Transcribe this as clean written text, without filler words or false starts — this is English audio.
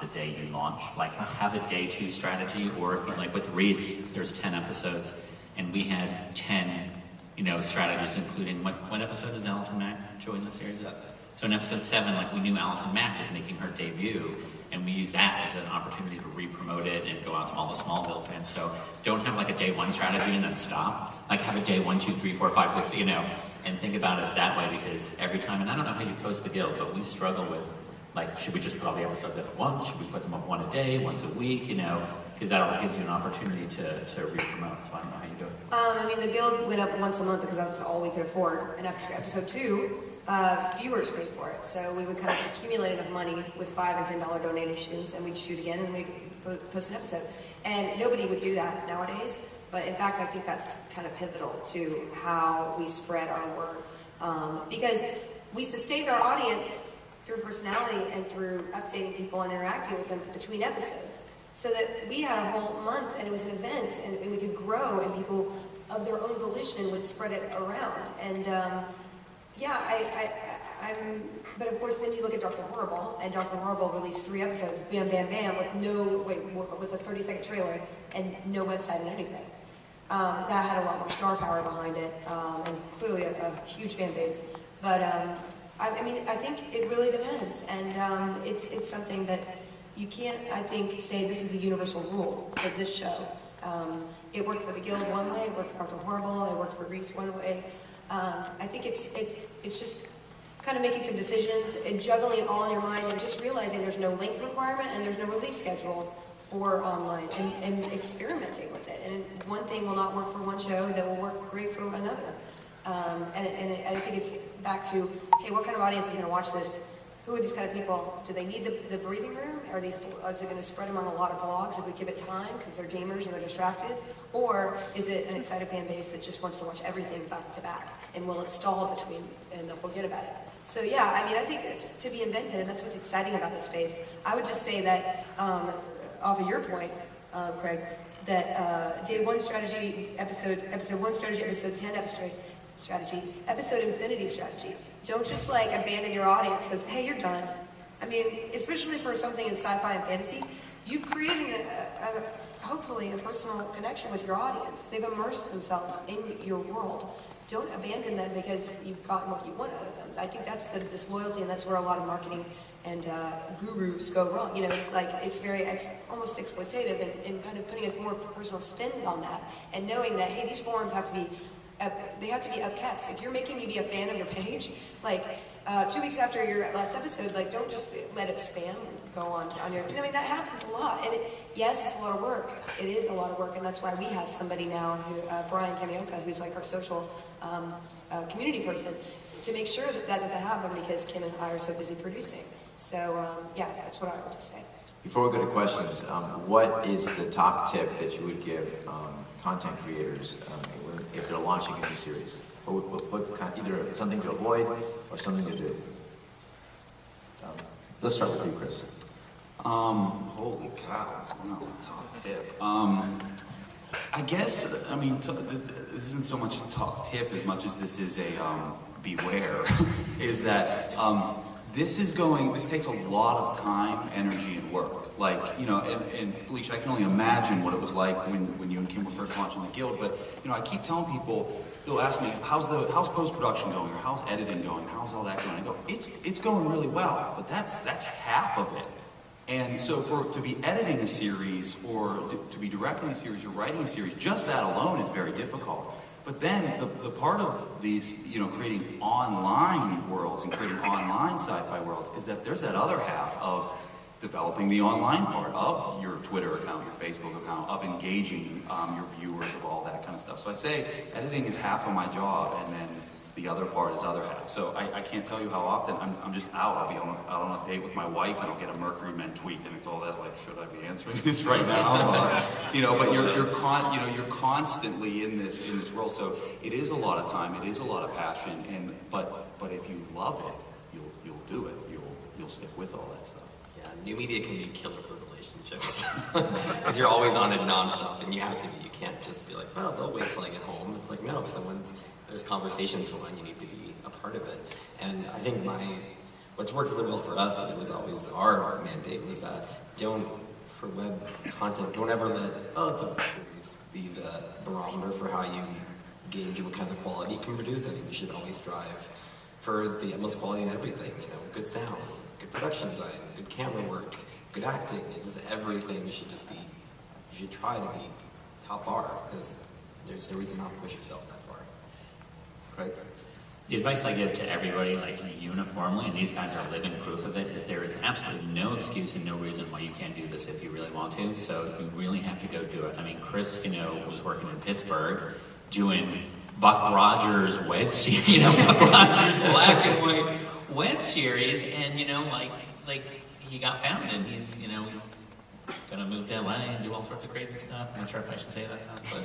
the day you launch. Like, have a day 2 strategy, or if you like with Reese, there's 10 episodes, and we had 10, strategies, including what episode does Allison Mack join the series? 7. So in episode 7, like, we knew Allison Mack was making her debut, and we used that as an opportunity to re-promote it and go out to all the Smallville fans. So don't have like a day 1 strategy and then stop. Like, have a day 1, 2, 3, 4, 5, 6, and think about it that way, because every time, and I don't know how you post the Guild, but we struggle with, like, should we just put all the episodes up at once? Should we put them up one a day, once a week, because that all gives you an opportunity to re-promote. So I don't know how you do it. The Guild went up once a month because that's all we could afford. And after episode 2, viewers paid for it. So we would kind of accumulate enough money with $5 and $10 donations, and we'd shoot again, and we'd post an episode. And nobody would do that nowadays. But in fact, I think that's kind of pivotal to how we spread our word. Because we sustained our audience through personality and through updating people and interacting with them between episodes. So that we had a whole month, and it was an event, and we could grow, and people of their own volition would spread it around. And but of course then you look at Dr. Horrible, and Dr. Horrible released 3 episodes, bam, bam, bam, with a 30-second trailer and no website and anything. That had a lot more star power behind it, and clearly a huge fan base. But I think it really depends, and it's something that you can't, I think, say this is a universal rule for this show. It worked for the Guild one way, it worked for Dr. Horrible, it worked for Reese one way. I think it's just kind of making some decisions and juggling it all in your mind, and just realizing there's no length requirement and there's no release schedule for online, and experimenting with it. And one thing will not work for one show that will work great for another. And I think it's back to, hey, what kind of audience is going to watch this? Who are these kind of people? Do they need the breathing room? Is it going to spread among a lot of blogs if we give it time because they're gamers and they're distracted? Or is it an excited fan base that just wants to watch everything back to back? And will it stall between and they'll forget about it? So yeah, I think it's to be invented, and that's what's exciting about this space. I would just say that, off of your point, Craig, that day 1 strategy, episode 1 strategy, episode 10 strategy, episode infinity strategy. Don't just abandon your audience because, hey, you're done. Especially for something in sci-fi and fantasy, you've created hopefully a personal connection with your audience. They've immersed themselves in your world. Don't abandon them because you've gotten what you want out of them. I think that's the disloyalty, and that's where a lot of marketing and gurus go wrong. It's very almost exploitative, and kind of putting a more personal spin on that, and knowing that, hey, these forums have to be upkept. If you're making me be a fan of your page, 2 weeks after your last episode, don't just let it spam and go on your. That happens a lot, and yes, it's a lot of work. It is a lot of work, and that's why we have somebody now, Brian Kamioka, who's our social community person, to make sure that doesn't happen because Kim and I are so busy producing. So that's what I would just say. Before we go to questions, what is the top tip that you would give content creators if they're launching a new series? What kind, either something to avoid or something to do? Let's start with you, Chris. Holy cow! Wow, top tip. I guess this isn't so much a top tip as much as this is a beware. Is that this takes a lot of time, energy, and work. And Felicia, I can only imagine what it was like when you and Kim were first launching the Guild. But I keep telling people, they'll ask me, how's post-production going, or how's editing going, how's all that going? I go, it's going really well, but that's half of it. And so to be editing a series, or to be directing a series, or writing a series, just that alone is very difficult. But then the part of these, creating online worlds and creating online sci-fi worlds is that there's that other half of developing the online part of your Twitter account, your Facebook account, of engaging your viewers, of all that kind of stuff. So I say editing is half of my job, and then the other part is other half. So I can't tell you how often I'm just out. I'll be out on a date with my wife, and I'll get a Mercury Men tweet, and it's all that should I be answering this right now? But you're constantly in this world. So it is a lot of time, it is a lot of passion, but if you love it, you'll do it. You'll stick with all that stuff. Yeah, new media can be a killer for relationships because you're always on it nonstop, and you have to be. You can't just be like, well, they'll wait till I get home. It's like, no, if there's conversations going on, you need to be a part of it. And I think what what's worked really well for us, and it was always our mandate, was that for web content, don't ever let, it's a web series, be the barometer for how you gauge what kind of quality you can produce. I think you should always strive for the utmost quality in everything, good sound, good production design, good camera work, good acting, and just everything you should try to be top bar, because there's no reason not to push yourself that far. Right? The advice I give to everybody, like uniformly, and these guys are living proof of it, is there is absolutely no excuse and no reason why you can't do this if you really want to. So you really have to go do it. I mean, Chris, was working in Pittsburgh doing Buck Rogers web series, Buck Rogers black and white web series, and like he got found, and he's gonna move to LA and do all sorts of crazy stuff. I'm not sure if I should say that, but.